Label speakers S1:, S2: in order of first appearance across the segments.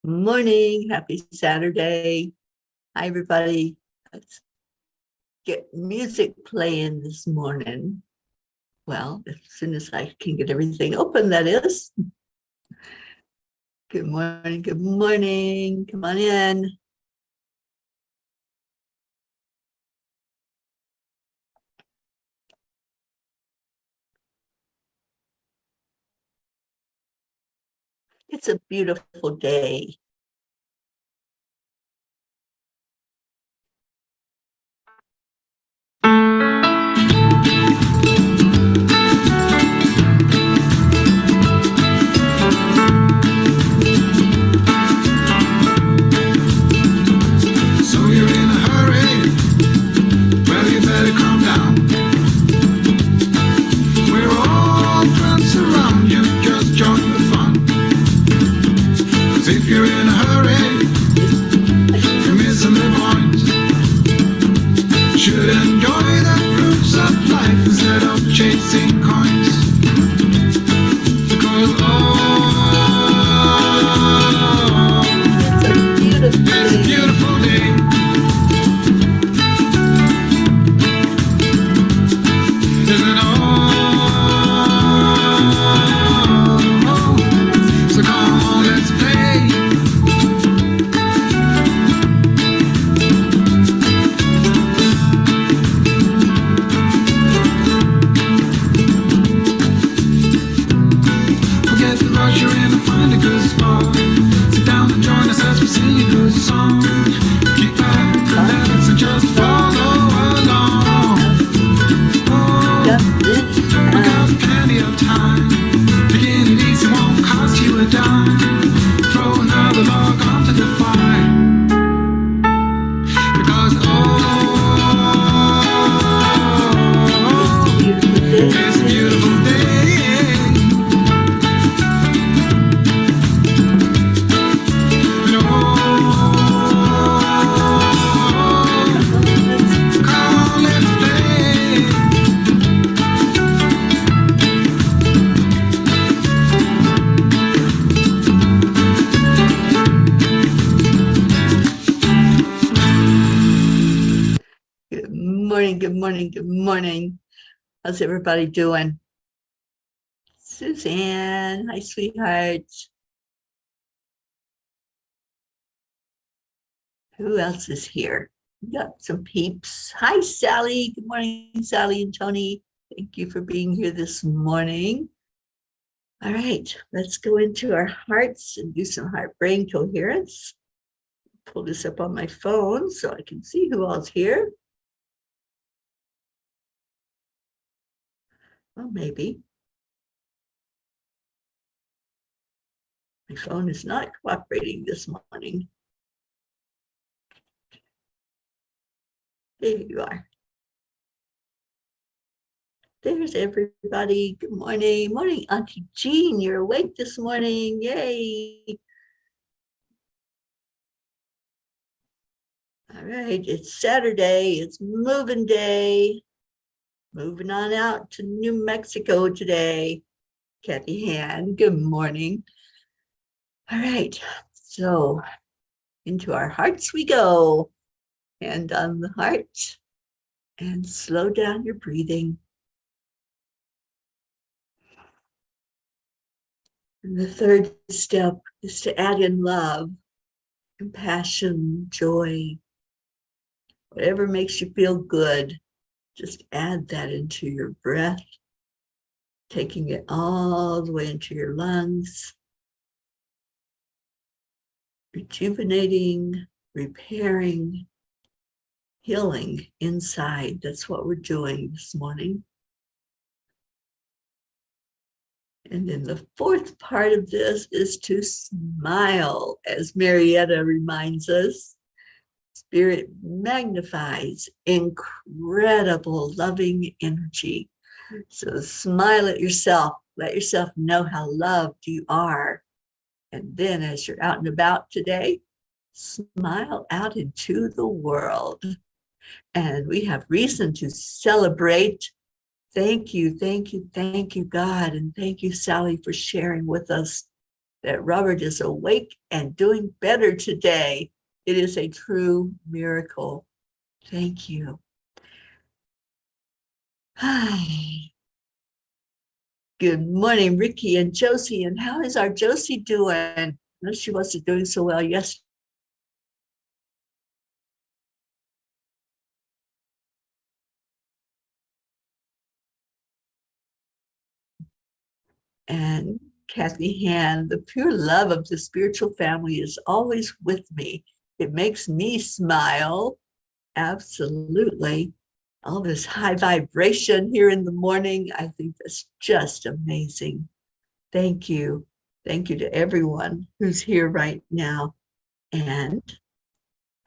S1: Morning, happy Saturday. Hi, everybody. Let's get music playing this morning. Well, as soon as I can get everything open, that is. Good morning, good morning. Come on in. It's a beautiful day.
S2: So you're in a hurry? Well, you better calm down. We're all friends around you, just join the fun. 'Cause if you're in a hurry, you're missing the point. Should enjoy the fruits of life instead of chasing coins. Because it's a beautiful day. Isn't it all? So come on, let's play. Forget the rush you're in and find a good spot. Sit down and join us as we sing a good song. Keep back, relax, and just follow along. We got plenty of time. Begin it easy, won't cost you a dime. Throw another log onto the fire. Because it's a beautiful day. And come on, let's play.
S1: Good morning, good morning, good morning. How's everybody doing? Suzanne, hi, sweetheart. Who else is here? We got some peeps. Hi, Sally. Good morning, Sally and Tony. Thank you for being here this morning. All right, let's go into our hearts and do some heart-brain coherence. Pull this up on my phone so I can see who all's here. Well, maybe. My phone is not cooperating this morning. There you are. There's everybody. Good morning. Morning, Auntie Jean. You're awake this morning. Yay. All right, it's Saturday. It's moving day. Moving on out to New Mexico today. Kathy Han, good morning. All right, so into our hearts we go. Hand on the heart and slow down your breathing. And the third step is to add in love, compassion, joy, whatever makes you feel good. Just add that into your breath, taking it all the way into your lungs, rejuvenating, repairing, healing inside. That's what we're doing this morning. And then the fourth part of this is to smile, as Marietta reminds us. Spirit magnifies incredible loving energy. So smile at yourself. Let yourself know how loved you are. And then as you're out and about today, smile out into the world. And we have reason to celebrate. Thank you, thank you, thank you, God. And thank you, Sally, for sharing with us that Robert is awake and doing better today. It is a true miracle. Thank you. Hi. Good morning, Ricky and Josie. And how is our Josie doing? I know she wasn't doing so well yesterday. And Kathy Han, the pure love of the spiritual family is always with me. It makes me smile. Absolutely. All this high vibration here in the morning, I think that's just amazing. Thank you. Thank you to everyone who's here right now. And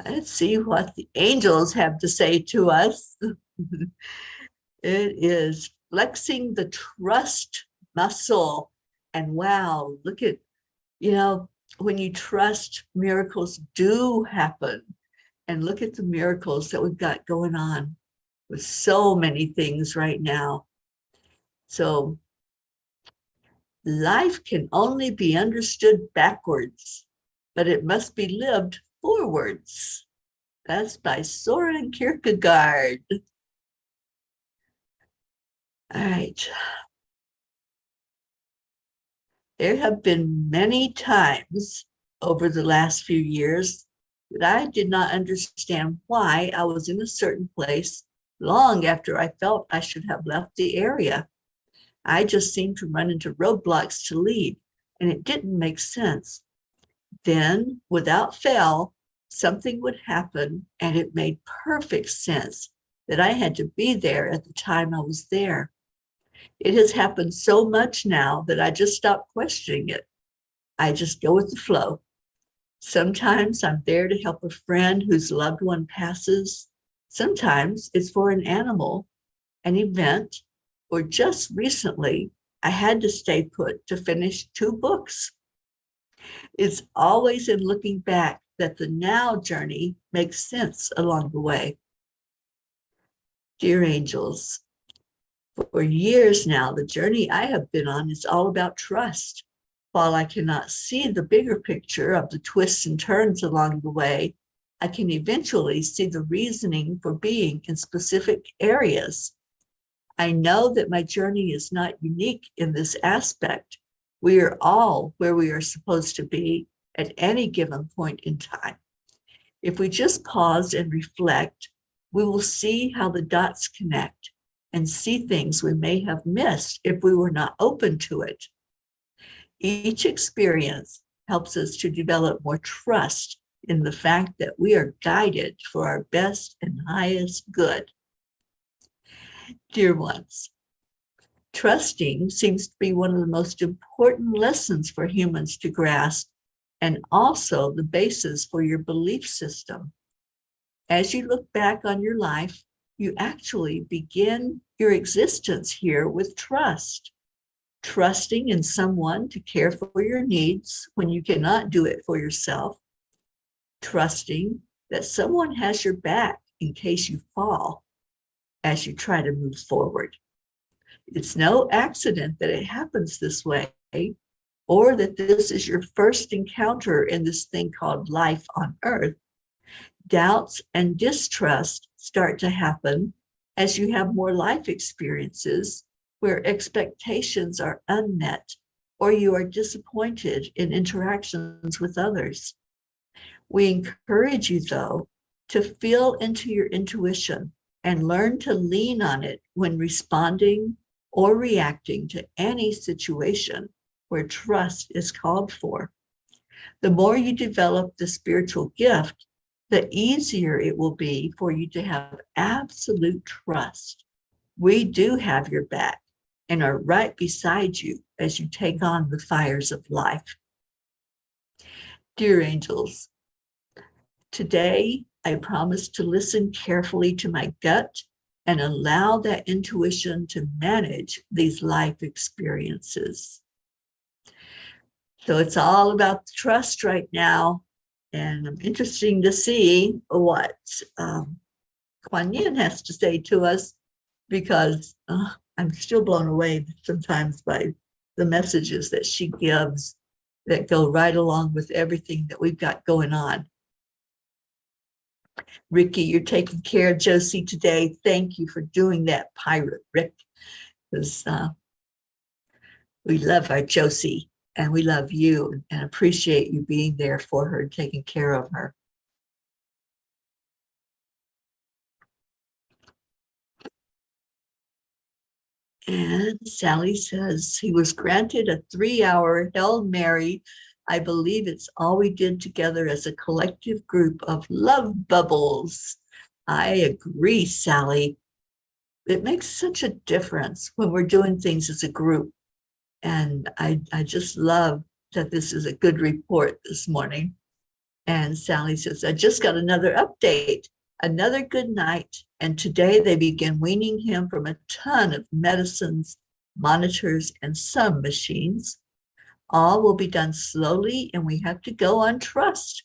S1: let's see what the angels have to say to us. It is flexing the trust muscle. And wow, look at, when you trust, miracles do happen. And look at the miracles that we've got going on with so many things right now. So life can only be understood backwards, but it must be lived forwards. That's by Soren Kierkegaard. All right. There have been many times over the last few years that I did not understand why I was in a certain place long after I felt I should have left the area. I just seemed to run into roadblocks to leave, and it didn't make sense. Then, without fail, something would happen, and it made perfect sense that I had to be there at the time I was there. It has happened so much now that I just stopped questioning it. I just go with the flow. Sometimes I'm there to help a friend whose loved one passes. Sometimes it's for an animal, an event, or just recently, I had to stay put to finish 2 books. It's always in looking back that the now journey makes sense along the way. Dear angels, for years now, the journey I have been on is all about trust. While I cannot see the bigger picture of the twists and turns along the way, I can eventually see the reasoning for being in specific areas. I know that my journey is not unique in this aspect. We are all where we are supposed to be at any given point in time. If we just pause and reflect, we will see how the dots connect and see things we may have missed if we were not open to it. Each experience helps us to develop more trust in the fact that we are guided for our best and highest good. Dear ones, trusting seems to be one of the most important lessons for humans to grasp, and also the basis for your belief system. As you look back on your life, you actually begin your existence here with trust. Trusting in someone to care for your needs when you cannot do it for yourself. Trusting that someone has your back in case you fall as you try to move forward. It's no accident that it happens this way, or that this is your first encounter in this thing called life on earth. Doubts and distrust start to happen as you have more life experiences where expectations are unmet or you are disappointed in interactions with others. We encourage you, though, to feel into your intuition and learn to lean on it when responding or reacting to any situation where trust is called for. The more you develop the spiritual gift, the easier it will be for you to have absolute trust. We do have your back and are right beside you as you take on the fires of life. Dear angels, today I promise to listen carefully to my gut and allow that intuition to manage these life experiences. So it's all about the trust right now. And I'm interested to see what Kuan Yin has to say to us, because I'm still blown away sometimes by the messages that she gives. that go right along with everything that we've got going on. Ricky, you're taking care of Josie today. Thank you for doing that, Pirate Rick, because we love our Josie and we love you and appreciate you being there for her and taking care of her. And Sally says he was granted a 3-hour Hail Mary. I believe it's all we did together as a collective group of love bubbles. I agree, Sally. It makes such a difference when we're doing things as a group. And I just love that this is a good report this morning. And Sally says, I just got another update, another good night. And today they begin weaning him from a ton of medicines, monitors, and some machines. All will be done slowly, and we have to go on trust.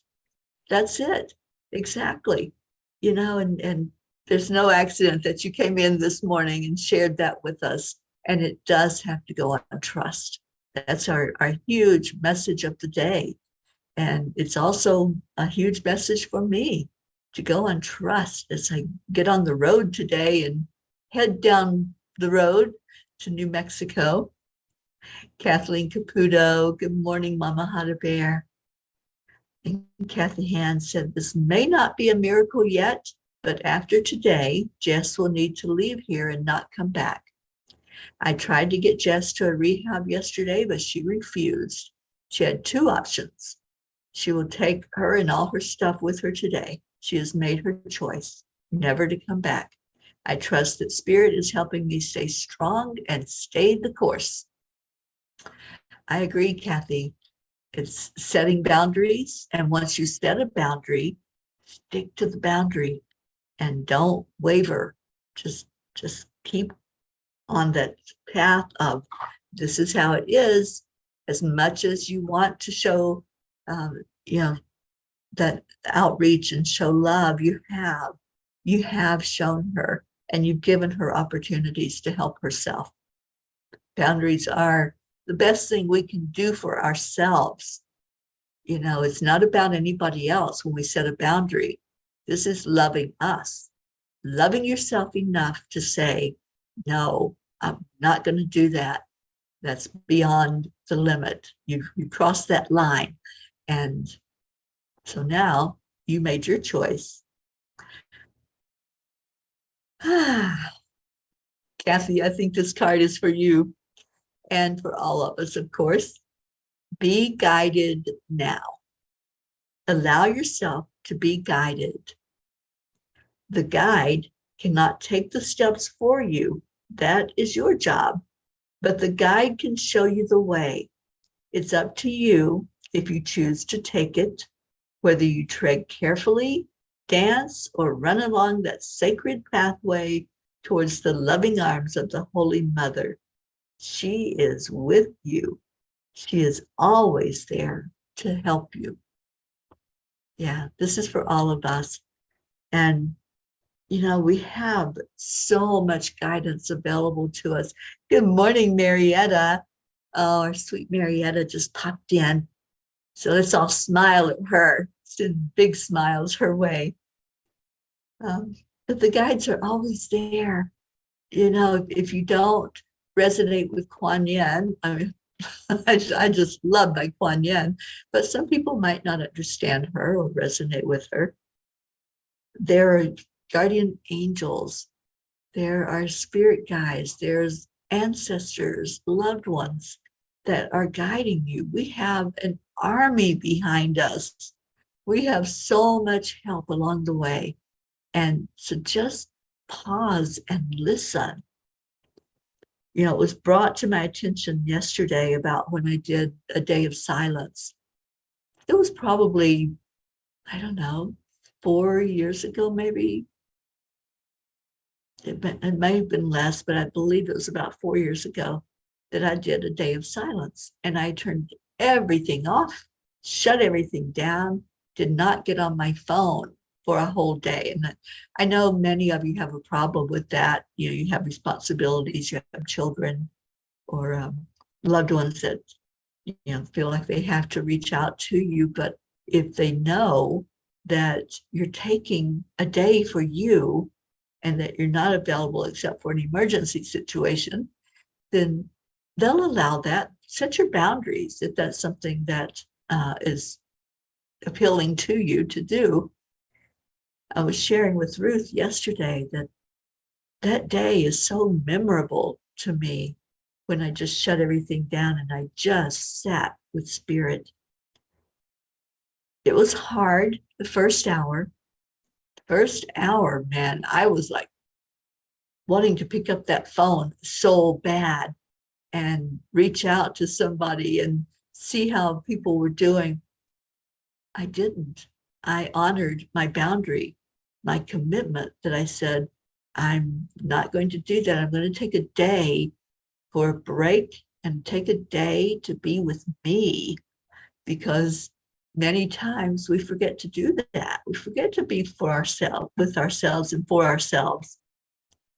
S1: That's it. Exactly. You know, and there's no accident that you came in this morning and shared that with us. And it does have to go on trust. That's our huge message of the day. And it's also a huge message for me to go on trust as I get on the road today and head down the road to New Mexico. Kathleen Caputo, good morning, Mama Hada Bear. And Kathy Hand said, this may not be a miracle yet, but after today, Jess will need to leave here and not come back. I tried to get Jess to a rehab yesterday, but she refused. She had 2 options. She will take her and all her stuff with her today. She has made her choice, never to come back. I trust that Spirit is helping me stay strong and stay the course. I agree, Kathy. It's setting boundaries. And once you set a boundary, stick to the boundary and don't waver. Just keep on that path of this is how it is. As much as you want to show, that outreach and show love, you have shown her, and you've given her opportunities to help herself. Boundaries are the best thing we can do for ourselves. You know, it's not about anybody else when we set a boundary. This is loving us, loving yourself enough to say, no, I'm not going to do that. That's beyond the limit. You crossed that line. And so now you made your choice. Kathy, I think this card is for you and for all of us, of course. Be guided now. Allow yourself to be guided. The guide cannot take the steps for you. That is your job. But the guide can show you the way. It's up to you if you choose to take it, whether you tread carefully, dance, or run along that sacred pathway towards the loving arms of the Holy Mother. She is with you. She is always there to help you. Yeah, this is for all of us. And, you know, we have so much guidance available to us. Good morning, Marietta. Oh, our sweet Marietta just popped in. So let's all smile at her. Send big smiles her way. But the guides are always there. You know, if you don't resonate with Kuan Yin, I mean, I just love my Kuan Yin, but some people might not understand her or resonate with her. There are guardian angels. There are spirit guides. There's ancestors, loved ones that are guiding you. We have an army behind us. We have so much help along the way. And so just pause and listen. You know, it was brought to my attention yesterday about when I did a day of silence. It was probably, I don't know, 4 years ago, maybe. It may have been less, but I believe it was about 4 years ago that I did a day of silence. And I turned everything off, shut everything down, did not get on my phone for a whole day. And I know many of you have a problem with that. You know, you have responsibilities, you have children or loved ones that feel like they have to reach out to you. But if they know that you're taking a day for you and that you're not available except for an emergency situation, then they'll allow that. Set your boundaries if that's something that is appealing to you to do. I was sharing with Ruth yesterday that that day is so memorable to me when I just shut everything down and I just sat with spirit. It was hard the first hour. First hour, man, I was like wanting to pick up that phone so bad and reach out to somebody and see how people were doing. I didn't. I honored my boundary, my commitment that I said, I'm not going to do that. I'm going to take a day for a break and take a day to be with me, because many times we forget to do that. We forget to be for ourselves, with ourselves and for ourselves.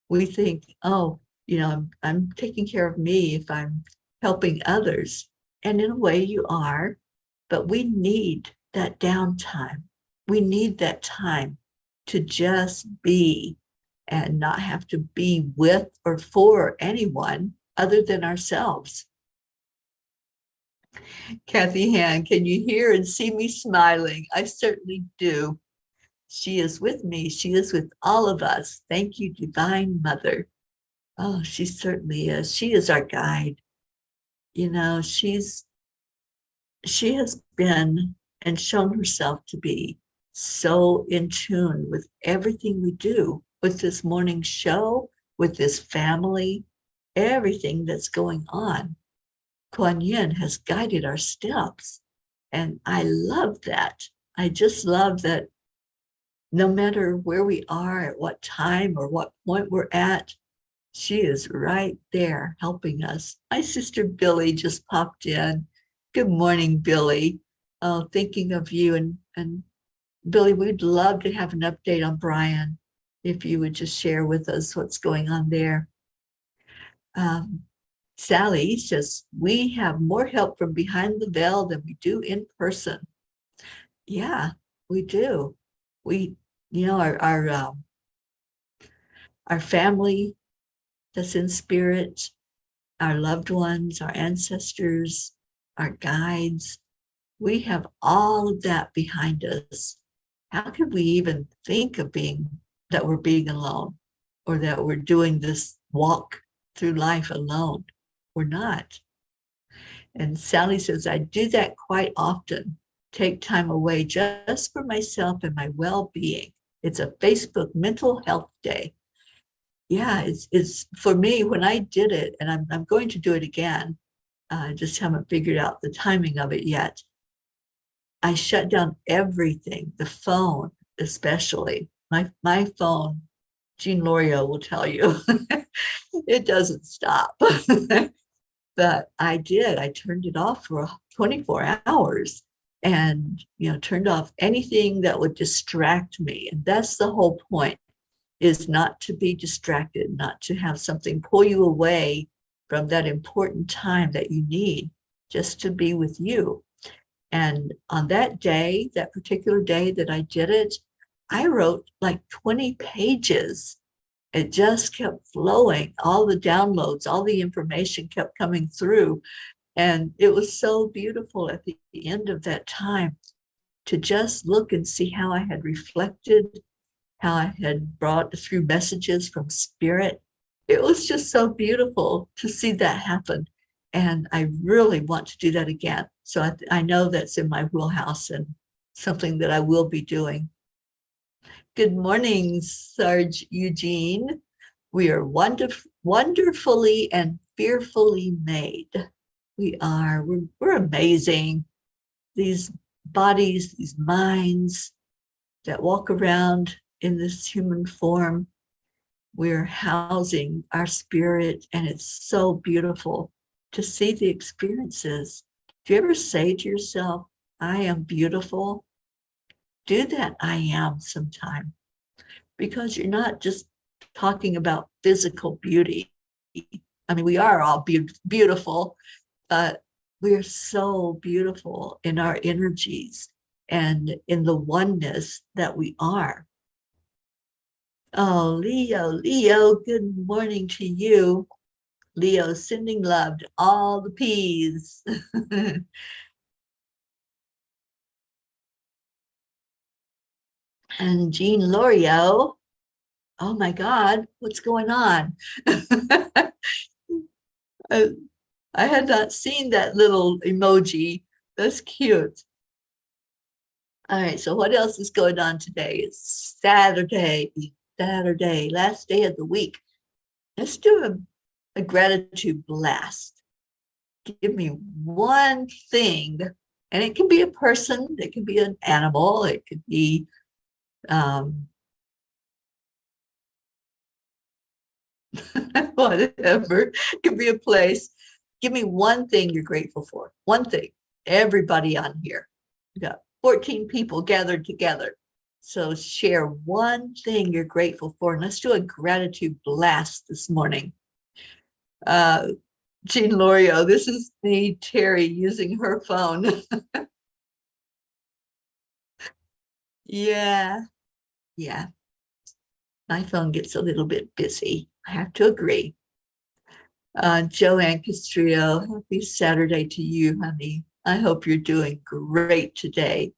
S1: We think, oh, I'm taking care of me if I'm helping others. And in a way you are, but we need that downtime. We need that time to just be and not have to be with or for anyone other than ourselves. Kathy Han, can you hear and see me smiling? I certainly do. She is with me. She is with all of us. Thank you, Divine Mother. Oh, she certainly is. She is our guide. She has been and shown herself to be so in tune with everything we do, with this morning show, with this family, everything that's going on. Kuan Yin has guided our steps. And I love that. I just love that no matter where we are, at what time or what point we're at, she is right there helping us. My sister Billy just popped in. Good morning, Billy. Oh, thinking of you. And Billy, we'd love to have an update on Brian, if you would just share with us what's going on there. Sally says, we have more help from behind the veil than we do in person. Yeah, we do. We, our family that's in spirit, our loved ones, our ancestors, our guides, we have all of that behind us. How could we even think of that we're being alone, or that we're doing this walk through life alone? We're not. And Sally says, I do that quite often. Take time away just for myself and my well-being. It's a Facebook mental health day. Yeah, it's for me, when I did it, and I'm going to do it again. I just haven't figured out the timing of it yet. I shut down everything, the phone especially. My phone, Jean Lorio will tell you, it doesn't stop. But I did. I turned it off for 24 hours and, turned off anything that would distract me. And that's the whole point, is not to be distracted, not to have something pull you away from that important time that you need, just to be with you. And on that day, that particular day that I did it, I wrote like 20 pages. It just kept flowing. All the downloads, all the information kept coming through. And it was so beautiful at the end of that time to just look and see how I had reflected, how I had brought through messages from spirit. It was just so beautiful to see that happen. And I really want to do that again. So I know that's in my wheelhouse and something that I will be doing. Good morning, Sarge Eugene. We are wonderfully and fearfully made. We are. We're amazing. These bodies, these minds that walk around in this human form, we're housing our spirit, and it's so beautiful to see the experiences. Do you ever say to yourself, I am beautiful? Do that I am sometime, because you're not just talking about physical beauty. I mean, we are all beautiful, but we're so beautiful in our energies and in the oneness that we are. Oh, Leo, good morning to you. Leo, sending love to all the P's. And Jean Lorio, oh my God, what's going on? I had not seen that little emoji. That's cute. All right, so what else is going on today? It's Saturday, last day of the week. Let's do a gratitude blast. Give me one thing, and it can be a person, it can be an animal, it could be whatever, it could be a place. Give me one thing you're grateful for. One thing. Everybody on here. We got 14 people gathered together. So share one thing you're grateful for. And let's do a gratitude blast this morning. Jean Lorio, this is me, Teri, using her phone. Yeah, yeah. My phone gets a little bit busy. I have to agree. Joanne Castrillo, happy Saturday to you, honey. I hope you're doing great today.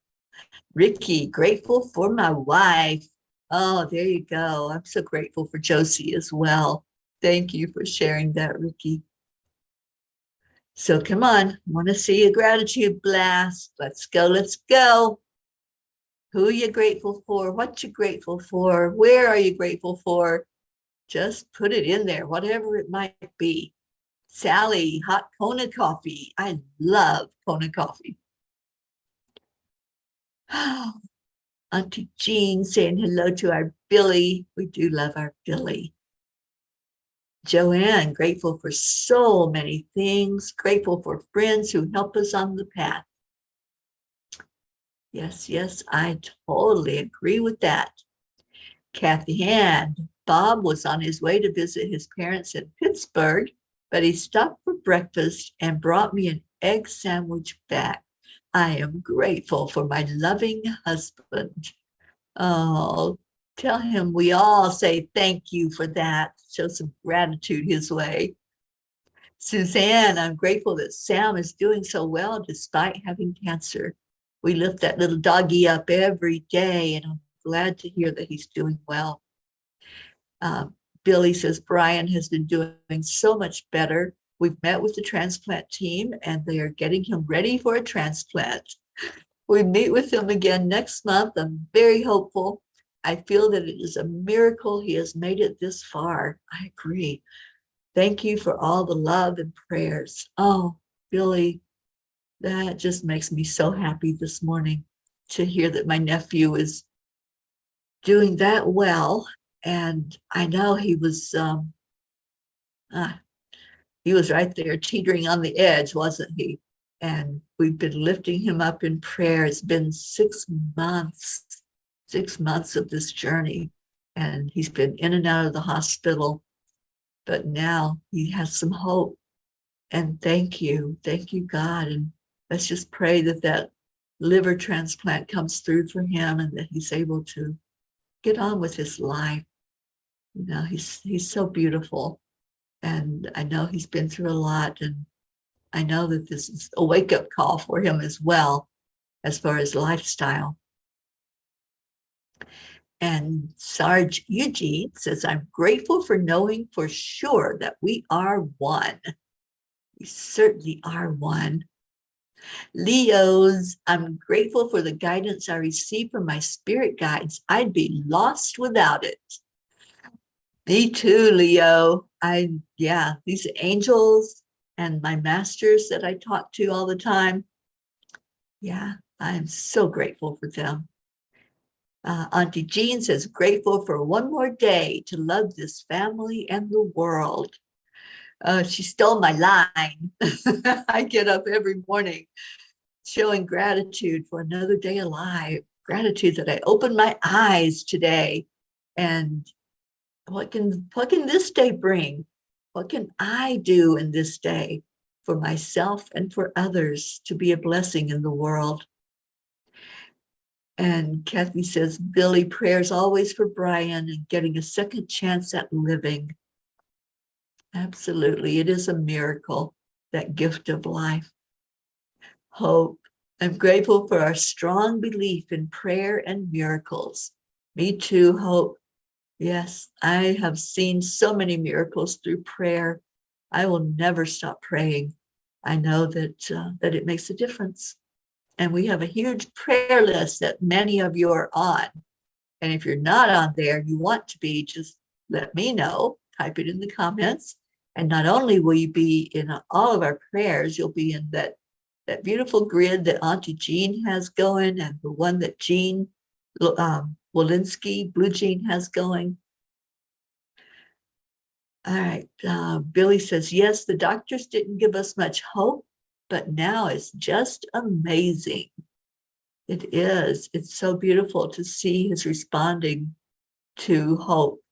S1: Ricky, grateful for my wife. Oh, there you go. I'm so grateful for Josie as well. Thank you for sharing that, Ricky. So come on, want to see a gratitude blast. Let's go, let's go. Who are you grateful for? What you grateful for? Where are you grateful for? Just put it in there, whatever it might be. Sally, hot Kona coffee. I love Kona coffee. Auntie Jean saying hello to our Billy. We do love our Billy. Joanne, grateful for so many things, grateful for friends who help us on the path. Yes, yes, I totally agree with that. Kathy Hand, Bob was on his way to visit his parents in Pittsburgh, but he stopped for breakfast and brought me an egg sandwich back. I am grateful for my loving husband. Oh, tell him we all say thank you for that. Show some gratitude his way. Suzanne, I'm grateful that Sam is doing so well despite having cancer. We lift that little doggy up every day, and I'm glad to hear that he's doing well. Billy says Brian has been doing so much better. We've met with the transplant team, and they are getting him ready for a transplant. We meet with him again next month. I'm very hopeful. I feel that it is a miracle he has made it this far. I agree. Thank you for all the love and prayers. Oh, Billy, that just makes me so happy this morning to hear that my nephew is doing that well. And I know he was right there teetering on the edge, wasn't he? And we've been lifting him up in prayer. It's been 6 months of this journey, and he's been in and out of the hospital, but now he has some hope. And thank you, God. And let's just pray that that liver transplant comes through for him and that he's able to get on with his life. You know, he's so beautiful, and I know he's been through a lot, and I know that this is a wake-up call for him as well, as far as lifestyle. And Sarge Eugene says, I'm grateful for knowing for sure that we are one. We certainly are one. Leos, I'm grateful for the guidance I receive from my spirit guides. I'd be lost without it. Me too, Leo. These angels and my masters that I talk to all the time. Yeah, I am so grateful for them. Auntie Jean says, grateful for one more day to love this family and the world. She stole my line. I get up every morning showing gratitude for another day alive, gratitude that I opened my eyes today. And what can this day bring? What can I do in this day? for myself and for others to be a blessing in the world. And Kathy says, Billy, prayers always for Brian and getting a second chance at living. Absolutely. It is a miracle, that gift of life. Hope. I'm grateful for our strong belief in prayer and miracles. Me too, Hope. Yes, I have seen so many miracles through prayer. I will never stop praying. I know that it makes a difference. And we have a huge prayer list that many of you are on. And if you're not on there, you want to be, just let me know. Type it in the comments. And not only will you be in all of our prayers, you'll be in that beautiful grid that Auntie Jean has going, and the one that Jean Walensky, Blue Jean, has going. All right. Billy says, yes, the doctors didn't give us much hope, but now it's just amazing. It is. It's so beautiful to see his responding to hope,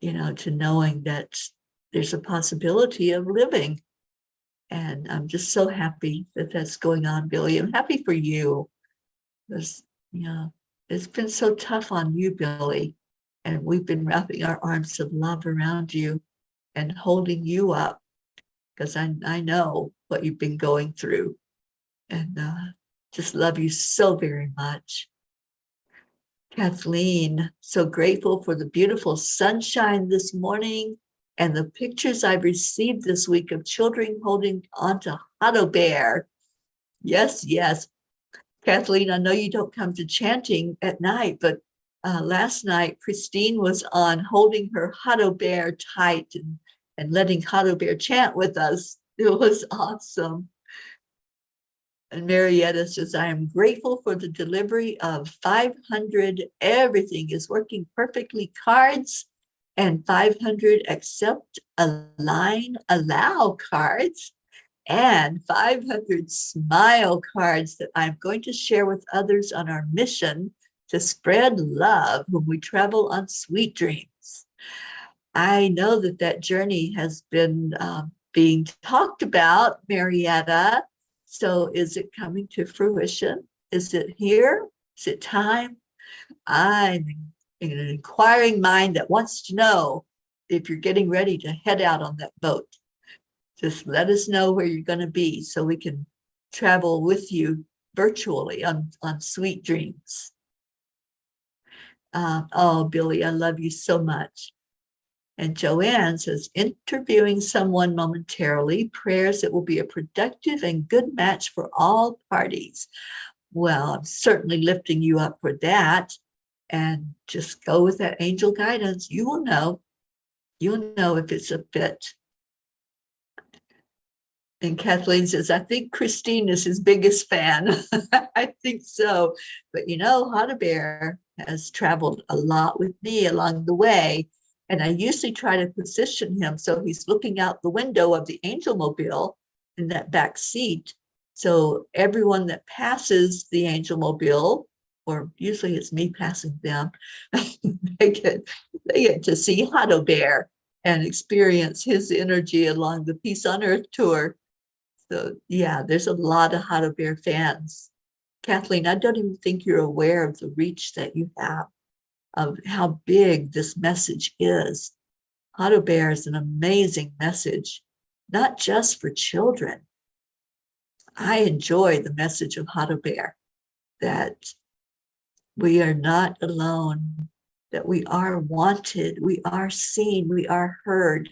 S1: to knowing that there's a possibility of living. And I'm just so happy that that's going on, Billy. I'm happy for you. Because, it's been so tough on you, Billy. And we've been wrapping our arms of love around you and holding you up, because I know what you've been going through. And just love you so very much. Kathleen, so grateful for the beautiful sunshine this morning and the pictures I've received this week of children holding onto Otto Bear. Yes, yes. Kathleen, I know you don't come to chanting at night, but last night, Christine was on holding her Otto Bear tight and letting Otto Bear chant with us. It was awesome. And Marietta says, I am grateful for the delivery of 500 everything is working perfectly cards and 500 accept, align, allow cards and 500 smile cards that I'm going to share with others on our mission to spread love when we travel on sweet dreams. I know that journey has been being talked about, Marietta. So is it coming to fruition? Is it here? Is it time? I'm in an inquiring mind that wants to know if you're getting ready to head out on that boat. Just let us know where you're going to be so we can travel with you virtually on sweet dreams. Oh, Billy, I love you so much. And Joanne says, interviewing someone momentarily, prayers it will be a productive and good match for all parties. Well, I'm certainly lifting you up for that. And just go with that angel guidance. You will know. You'll know if it's a fit. And Kathleen says, I think Christine is his biggest fan. I think so. But Hot Bear has traveled a lot with me along the way. And I usually try to position him so he's looking out the window of the Angel Mobile in that back seat. So everyone that passes the Angel Mobile, or usually it's me passing them, they get to see Hot Bear and experience his energy along the Peace on Earth tour. So yeah, there's a lot of Hot Bear fans. Kathleen, I don't even think you're aware of the reach that you have, of how big this message is. Hot Bear is an amazing message, not just for children. I enjoy the message of Hot Bear, that we are not alone, that we are wanted, we are seen, we are heard.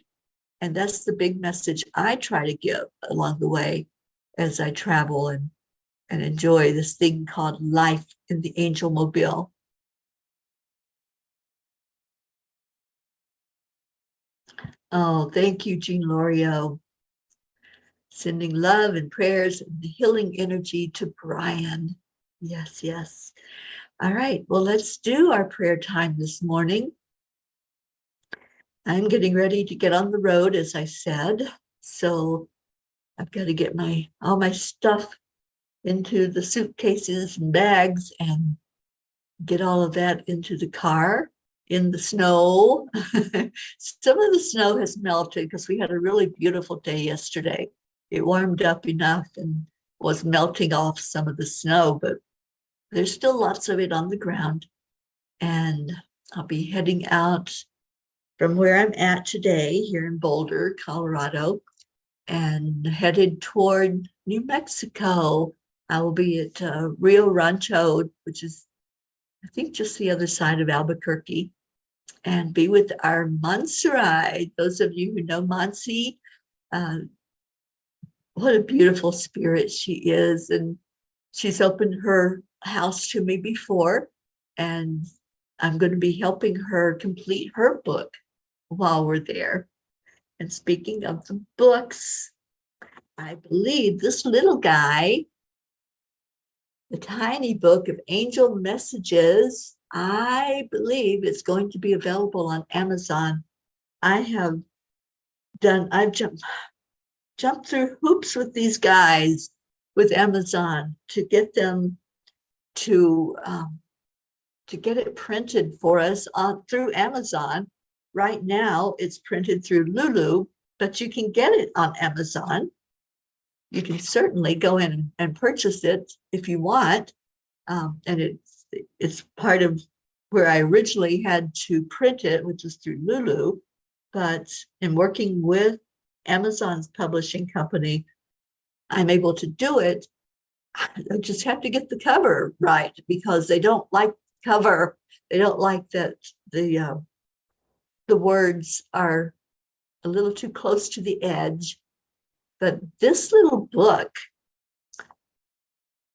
S1: And that's the big message I try to give along the way as I travel and enjoy this thing called life in the Angel Mobile. Oh, thank you, Jean Lorio. Sending love and prayers and healing energy to Brian. Yes, yes. All right, well, let's do our prayer time this morning. I'm getting ready to get on the road, as I said. So I've got to get all my stuff into the suitcases and bags and get all of that into the car in the snow. Some of the snow has melted because we had a really beautiful day yesterday. it warmed up enough and was melting off some of the snow, but there's still lots of it on the ground. And I'll be heading out from where I'm at today here in Boulder, Colorado, and headed toward New Mexico. I will be at Rio Rancho, which is, I think, just the other side of Albuquerque, and be with our Monserrat. Those of you who know Monsi, what a beautiful spirit she is. And she's opened her house to me before, and I'm going to be helping her complete her book while we're there. And speaking of the books, I believe this little guy, the tiny book of angel messages, I believe it's going to be available on Amazon. I've jumped through hoops with these guys with Amazon to get them to get it printed for us through Amazon. Right now, it's printed through Lulu, but you can get it on Amazon. You can certainly go in and purchase it if you want. And it's part of where I originally had to print it, which was through Lulu. But in working with Amazon's publishing company, I'm able to do it. I just have to get the cover right, because they don't like cover. They don't like that the words are a little too close to the edge. But this little book,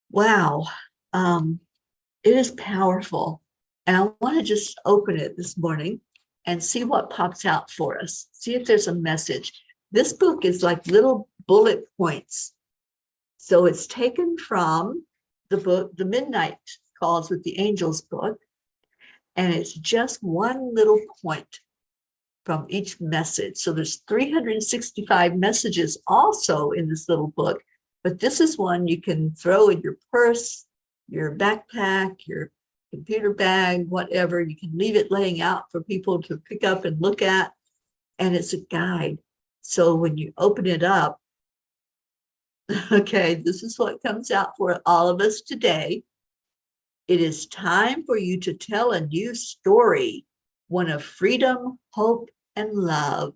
S1: wow, it is powerful. And I want to just open it this morning and see what pops out for us. See if there's a message. This book is like little bullet points. So it's taken from the book, The Midnight Calls with the Angels book, and it's just one little point from each message. So there's 365 messages also in this little book, but this is one you can throw in your purse, your backpack, your computer bag, whatever. You can leave it laying out for people to pick up and look at, and it's a guide. So when you open it up, okay, this is what comes out for all of us today. It is time for you to tell a new story, one of freedom, hope, and love.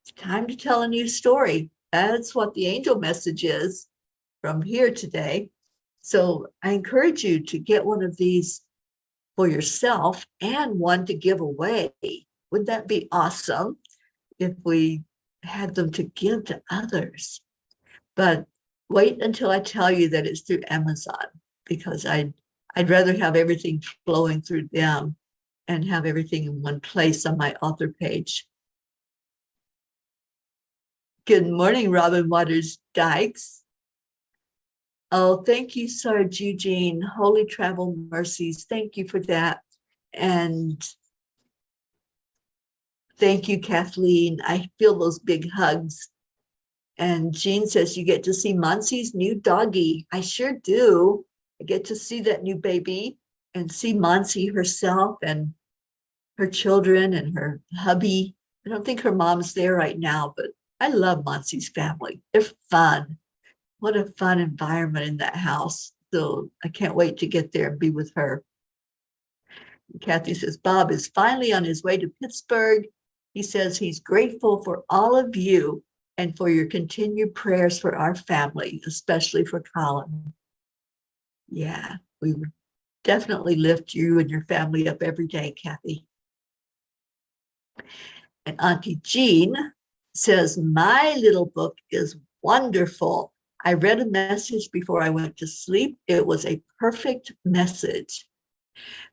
S1: It's time to tell a new story. That's what the angel message is from here today. So I encourage you to get one of these for yourself and one to give away. Wouldn't that be awesome if we had them to give to others? But wait until I tell you that it's through Amazon, because I'd rather have everything flowing through them and have everything in one place on my author page. Good morning, Robin Waters Dykes. Oh, thank you, Sarge Eugene. Holy Travel Mercies. Thank you for that. And thank you, Kathleen. I feel those big hugs. And Jean says, you get to see Monsi's new doggie. I sure do. I get to see that new baby and see Monsi herself and her children and her hubby. I don't think her mom's there right now, but I love Monsi's family. They're fun. What a fun environment in that house. So I can't wait to get there and be with her. And Kathy says, Bob is finally on his way to Pittsburgh. He says he's grateful for all of you and for your continued prayers for our family, especially for Colin. Yeah, we would definitely lift you and your family up every day, Kathy. And Auntie Jean says, my little book is wonderful. I read a message before I went to sleep. It was a perfect message.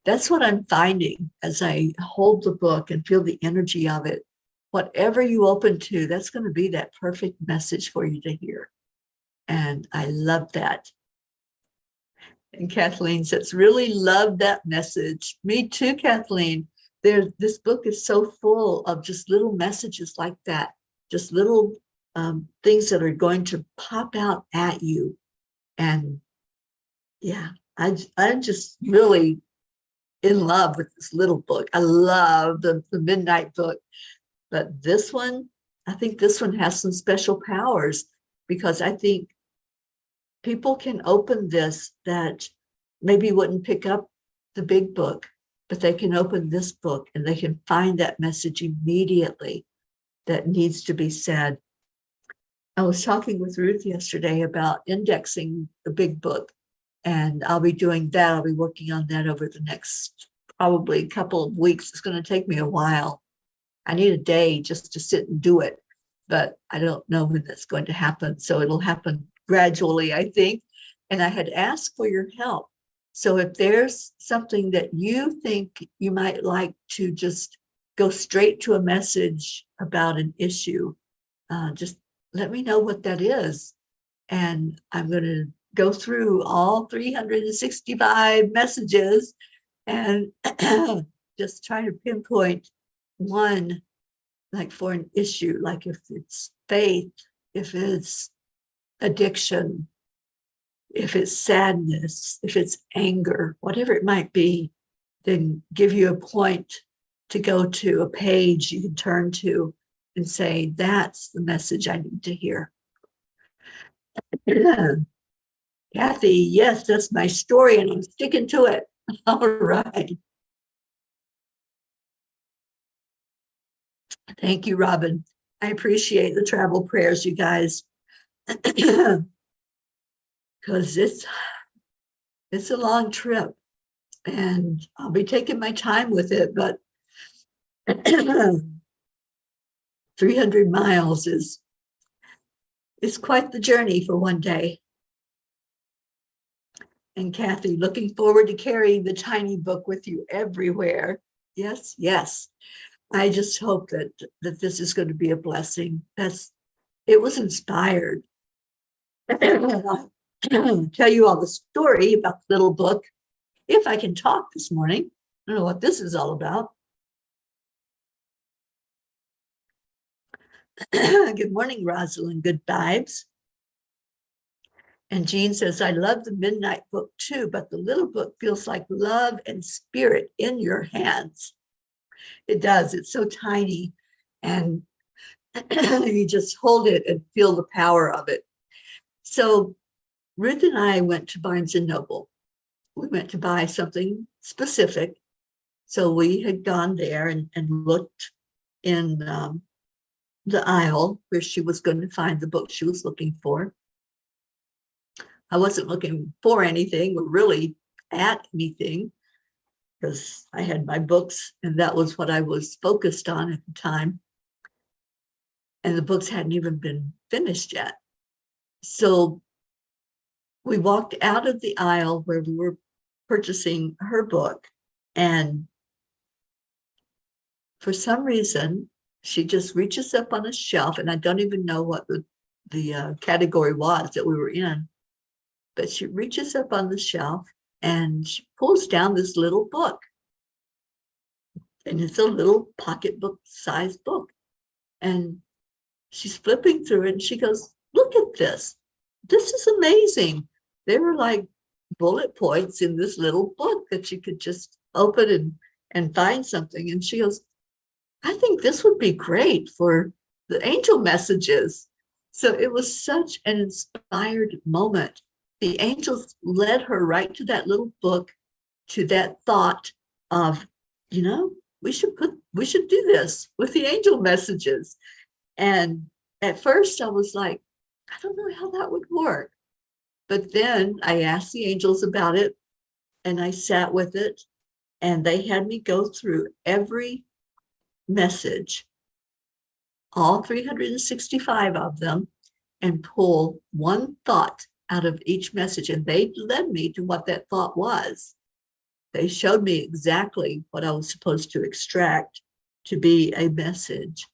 S1: That's what I'm finding as I hold the book and feel the energy of it. Whatever you open to, that's going to be that perfect message for you to hear. And I love that. And Kathleen says, really love that message. Me too, Kathleen. This book is so full of just little messages like that, just little things that are going to pop out at you. And yeah, I'm just really in love with this little book. I love the Midnight book, but this one, I think this one has some special powers. because I think people can open this that maybe wouldn't pick up the big book, but they can open this book and they can find that message immediately that needs to be said. I was talking with Ruth yesterday about indexing the big book, and I'll be doing that. I'll be working on that over the next probably couple of weeks. It's going to take me a while. I need a day just to sit and do it, but I don't know when that's going to happen. So it'll happen gradually, I think. And I had asked for your help. So if there's something that you think you might like to just go straight to a message about an issue, just let me know what that is. And I'm going to go through all 365 messages and just try to pinpoint one, like for an issue, like if it's faith, if it's addiction, if it's sadness, if it's anger, whatever it might be, then give you a point to go to, a page you can turn to and say, that's the message I need to hear. Kathy, yes, that's my story and I'm sticking to it. All right. Thank you, Robin. I appreciate the travel prayers, you guys. Because it's a long trip and I'll be taking my time with it, but 300 miles is quite the journey for one day. And Kathy, looking forward to carrying the tiny book with you everywhere. Yes, yes. I just hope that this is going to be a blessing. It was inspired. I'll tell you all the story about the little book, if I can talk this morning. I don't know what this is all about. Good morning, Rosalind. Good vibes. And Jean says, I love the midnight book too, but the little book feels like love and spirit in your hands. It does. It's so tiny. And you just hold it and feel the power of it. So Ruth and I went to Barnes and Noble. We went to buy something specific. So we had gone there and looked in the aisle where she was going to find the book she was looking for. I wasn't looking for anything or really at anything because I had my books and that was what I was focused on at the time. And the books hadn't even been finished yet. So we walked out of the aisle where we were purchasing her book, and for some reason, she just reaches up on a shelf, and I don't even know what the category was that we were in, but she reaches up on the shelf and she pulls down this little book. And it's a little pocketbook sized book. And she's flipping through it and she goes, look at this. This is amazing. There were like bullet points in this little book that you could just open and find something. And she goes, I think this would be great for the angel messages. So it was such an inspired moment. The angels led her right to that little book, to that thought of, we should do this with the angel messages. And at first I was like, I don't know how that would work. But then I asked the angels about it and I sat with it and they had me go through every message, all 365 of them, and pull one thought out of each message. And they led me to what that thought was. They showed me exactly what I was supposed to extract to be a message.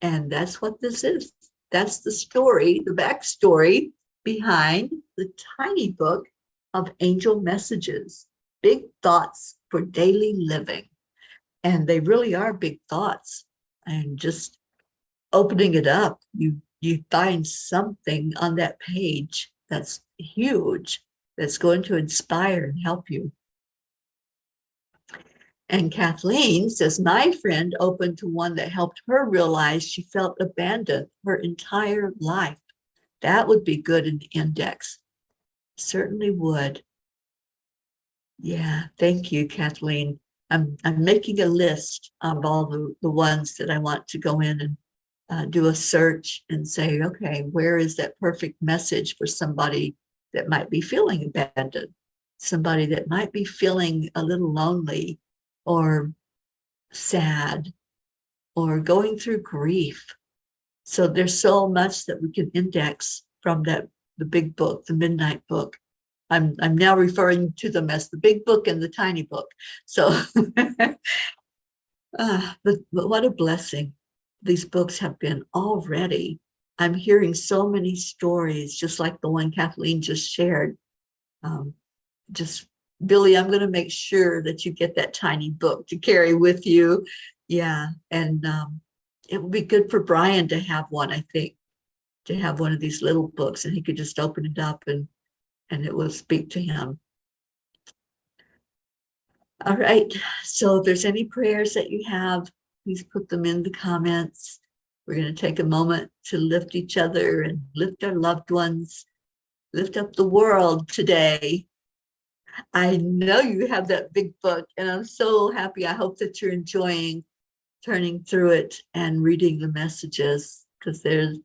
S1: And that's what this is. That's the story, the backstory behind the tiny book of angel messages, big thoughts for daily living. And they really are big thoughts. And just opening it up, you find something on that page that's huge, that's going to inspire and help you. And Kathleen says, my friend opened to one that helped her realize she felt abandoned her entire life. That would be good in the index. Certainly would. Yeah, thank you, Kathleen. I'm making a list of all the ones that I want to go in and do a search and say, okay, where is that perfect message for somebody that might be feeling abandoned, somebody that might be feeling a little lonely or sad or going through grief. So there's so much that we can index from the big book, the Midnight Book. I'm now referring to them as the big book and the tiny book. So but what a blessing these books have been already. I'm hearing so many stories, just like the one Kathleen just shared. Just Billy, I'm going to make sure that you get that tiny book to carry with you. Yeah, and it would be good for Brian to have one, I think, to have one of these little books, and he could just open it up and it will speak to him. All right, so if there's any prayers that you have, please put them in the comments. We're going to take a moment to lift each other and lift our loved ones, lift up the world today. I know you have that big book, and I'm so happy. I hope that you're enjoying turning through it and reading the messages, because there's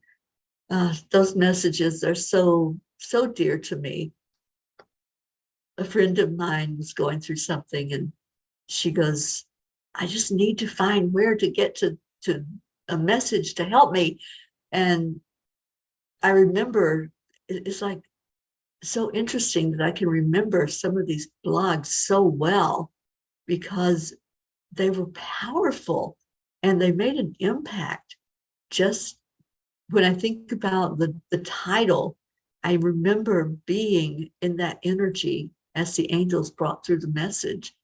S1: those messages are so dear to me. A friend of mine was going through something, and she goes, I just need to find where to get to a message to help me. And I remember, it's like so interesting that I can remember some of these blogs so well, because they were powerful and they made an impact. Just when I think about the title, I remember being in that energy as the angels brought through the message.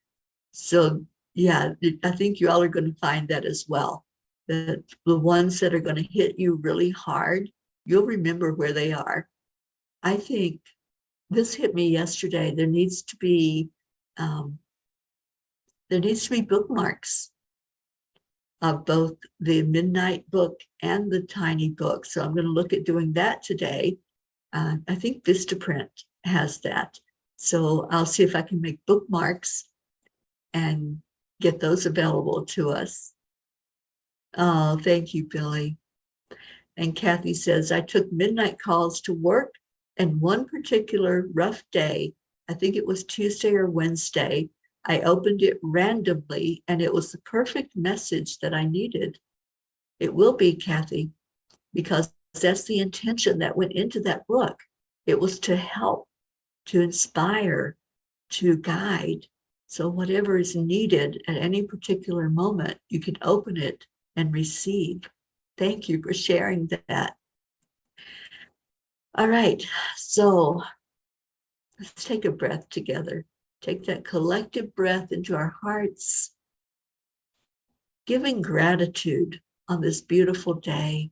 S1: So yeah, I think you all are going to find that as well. That the ones that are going to hit you really hard, you'll remember where they are. I think this hit me yesterday. There needs to be bookmarks of both the Midnight Book and the Tiny Book. So I'm going to look at doing that today. I think Vistaprint has that. So I'll see if I can make bookmarks and get those available to us. Oh, thank you, Billy. And Kathy says, I took midnight calls to work, and one particular rough day, I think it was Tuesday or Wednesday, I opened it randomly, and it was the perfect message that I needed. It will be, Kathy, because that's the intention that went into that book. It was to help, to inspire, to guide. So whatever is needed at any particular moment, you can open it and receive. Thank you for sharing that. All right, so let's take a breath together. Take that collective breath into our hearts, giving gratitude on this beautiful day,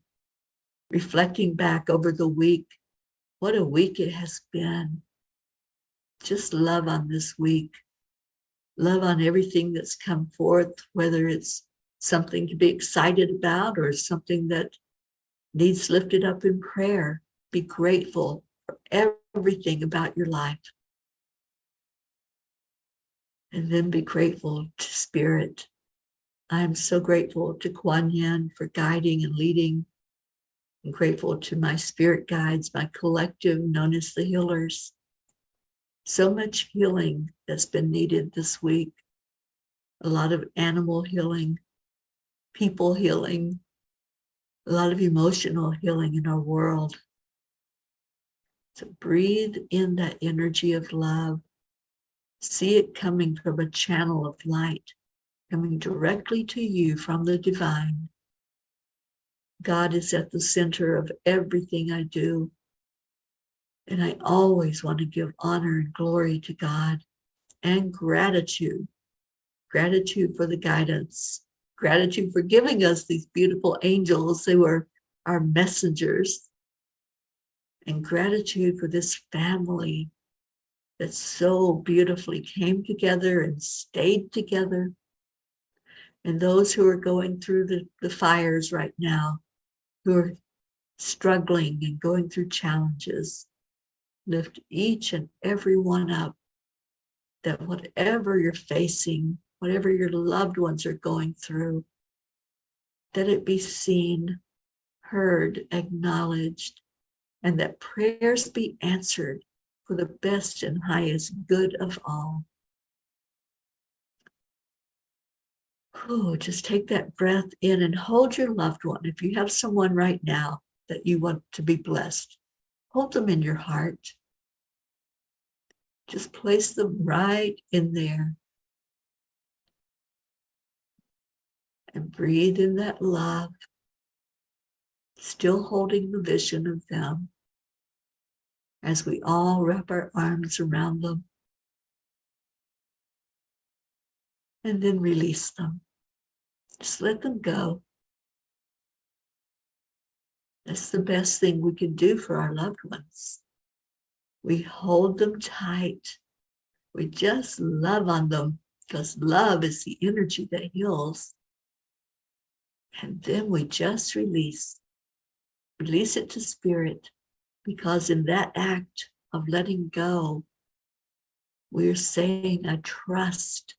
S1: reflecting back over the week. What a week it has been. Just love on this week. Love on everything that's come forth, whether it's something to be excited about or something that needs lifted up in prayer. Be grateful for everything about your life. And then be grateful to Spirit. I am so grateful to Kuan Yin for guiding and leading. I'm grateful to my spirit guides, my collective known as the healers. So much healing that's been needed this week. A lot of animal healing, people healing, a lot of emotional healing in our world. So breathe in that energy of love. See it coming from a channel of light, coming directly to you from the divine. God is at the center of everything I do. And I always want to give honor and glory to God, and gratitude. Gratitude for the guidance. Gratitude for giving us these beautiful angels. They were our messengers. And gratitude for this family that so beautifully came together and stayed together. And those who are going through the fires right now, who are struggling and going through challenges. Lift each and every one up, that whatever you're facing, whatever your loved ones are going through, that it be seen, heard, acknowledged, and that prayers be answered for the best and highest good of all. Oh, just take that breath in and hold your loved one. If you have someone right now that you want to be blessed, hold them in your heart. Just place them right in there. And breathe in that love, still holding the vision of them as we all wrap our arms around them. And then release them. Just let them go. That's the best thing we can do for our loved ones. We hold them tight. We just love on them, because love is the energy that heals. And then we just release it to spirit, because in that act of letting go, we're saying, I trust,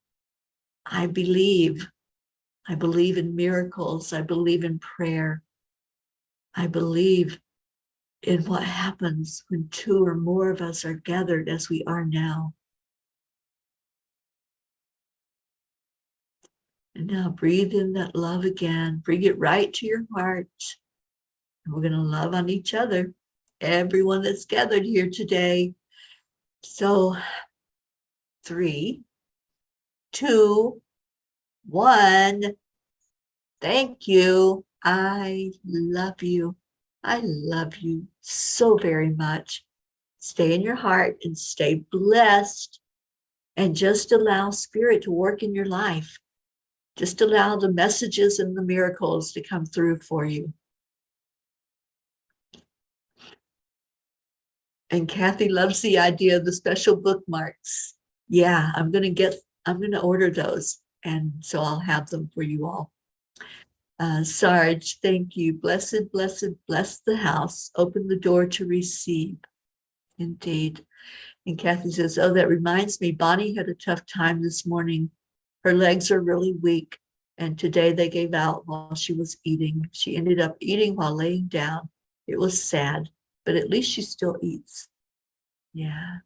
S1: I believe in miracles, I believe in prayer, I believe in what happens when two or more of us are gathered as we are now. And now breathe in that love again, bring it right to your heart. And we're going to love on each other, everyone that's gathered here today. So 3, 2, 1. Thank you. I love you. I love you so very much. Stay in your heart and stay blessed. And just allow spirit to work in your life. Just allow the messages and the miracles to come through for you. And Kathy loves the idea of the special bookmarks. Yeah, I'm going to order those. And so I'll have them for you all. Sarge, thank you. Blessed, blessed, bless the house. Open the door to receive. Indeed. And Kathy says, oh, that reminds me, Bonnie had a tough time this morning. Her legs are really weak. And today they gave out while she was eating. She ended up eating while laying down. It was sad, but at least she still eats. Yeah.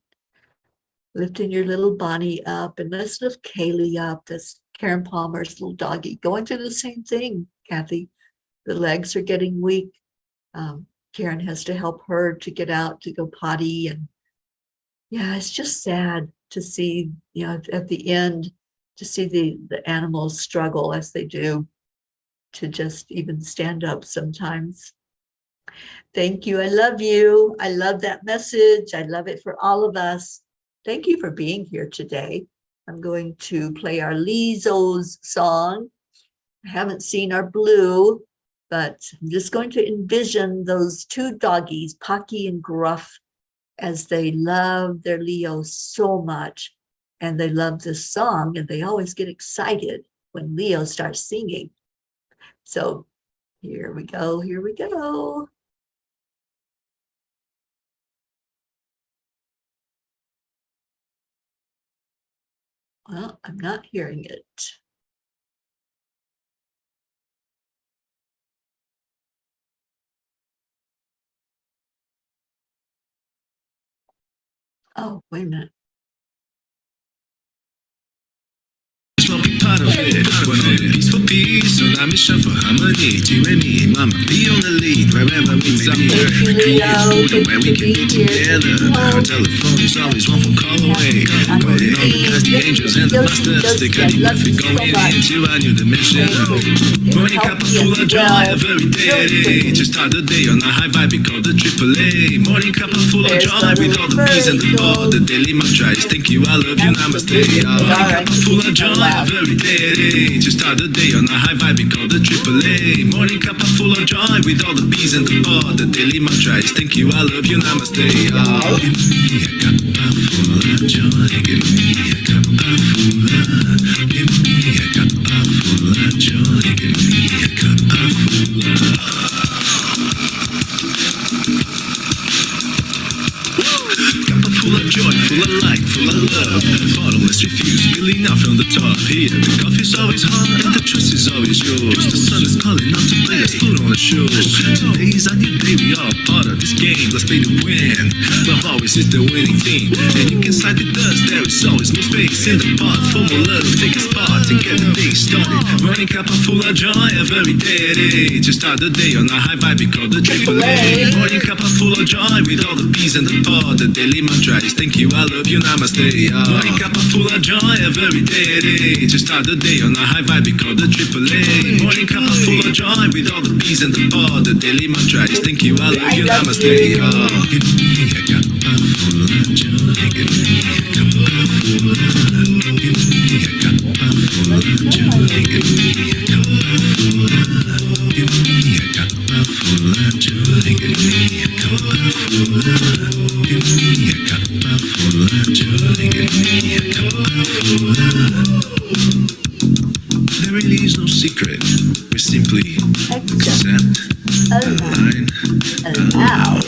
S1: Lifting your little Bonnie up, and let's lift Kaylee up. That's Karen Palmer's little doggy, going through the same thing, Kathy. The legs are getting weak. Karen has to help her to get out to go potty. And yeah, it's just sad to see, at the end, to see the animals struggle as they do to just even stand up sometimes. Thank you. I love you. I love that message. I love it for all of us. Thank you for being here today. I'm going to play our Lizzo's song. I haven't seen our Blue, but I'm just going to envision those two doggies, Pocky and Gruff, as they love their Leo so much. And they love this song, and they always get excited when Leo starts singing. So here we go, here we go. Well, I'm not hearing it. Oh, wait a minute.
S2: Part of it, when all peace for peace, so that mission for harmony, tyranny, mama, be on the lead, wherever we may be, where we can be together. Our telephone is always one phone call away, waiting on because the angels and the masters, they can't even fit going into a new dimension. Morning cup full of joy, every day, just start the day on a high vibe, we call the AAA. Morning cup full of joy, with all the bees and the ball, the daily mantra is thank you, I love you, namaste. Morning cup full of joy, every day, just start the day on a high vibe, we call the AAA. Morning cup full of joy, with all the bees and the ball, the daily mantra is thank you, I love you, namaste. Give me a cup full of joy, give me a cup full of, give me a cup full of joy, give me a cup full of. full of light, full of love. Bottomless refuse, really not from the top. Here, the coffee's always hot and the trust is always yours. The sun is calling out to play, let's put on a show. Today's a new day, we are part of this game. Let's play to win. Love always is the winning team. And you can side with us, there is always no space in the pot. For more love, take a spot and get the day started. Morning cup of full of joy, every day. Just start the day on a high vibe, we call the AAA. Morning cup of full of joy with all the peas and the pod. The daily mantra is thank you, I love you, namaste. Morning cup of full of joy, every day. Just start the day on a high vibe, we call the AAA. Morning cup of full of joy with all the peas and the pod. The daily mantra is thank you, I love you, namaste. Give me a cup of full of joy. Give me a cup of full of love. Give me a cup of full of joy. Give me a cup of full of love. Give me a cup of full of joy. Give me a cup of full of love. Give me a cup of full of joy. Give me a cup of full of love. There really is no secret. We simply accept, align, allow.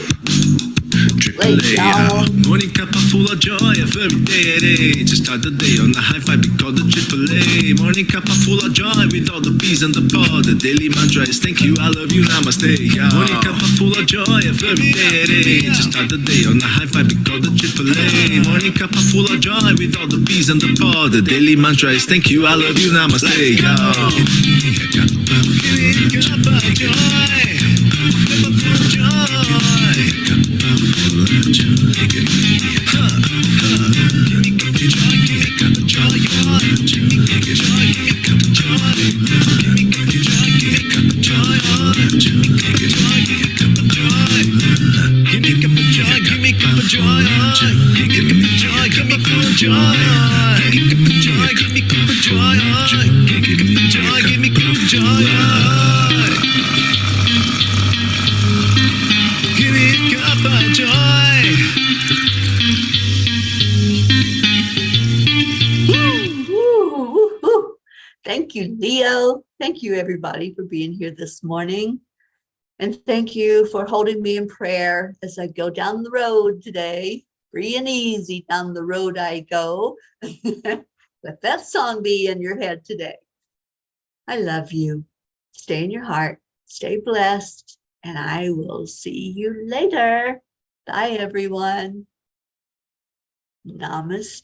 S2: AAA, morning cup of full of joy every day. Just start the day on a high vibe, we call the AAA. Morning cup of full of joy with all the peas and the pod. The daily mantra is thank you, I love you, namaste. Morning cup of full of joy every day. Just start the day on a high vibe, we call the AAA. Morning cup of full of joy with all the peas and the pod. The daily mantra is thank you, I love you, namaste. Give me a cup of joy. Cup of joy. Full of joy, give me a cup of give me a cup of joy, give me a cup of joy, give me a cup of joy, give me a cup of joy, give me a cup of joy, give me a cup of joy, give me a cup of joy, give me a cup of joy, give me a cup of joy, give me a cup of joy, give me a cup of joy, give me a cup of joy, give me a cup of joy, give me a cup of joy, give me a cup of joy, give me a cup of joy. Give me a cup of joy.
S1: Woo. Thank you, Leo. Thank you, everybody, for being here this morning. And thank you for holding me in prayer as I go down the road today. Free and easy down the road I go. Let that song be in your head today. I love you. Stay in your heart. Stay blessed. And I will see you later. Bye, everyone. Namaste.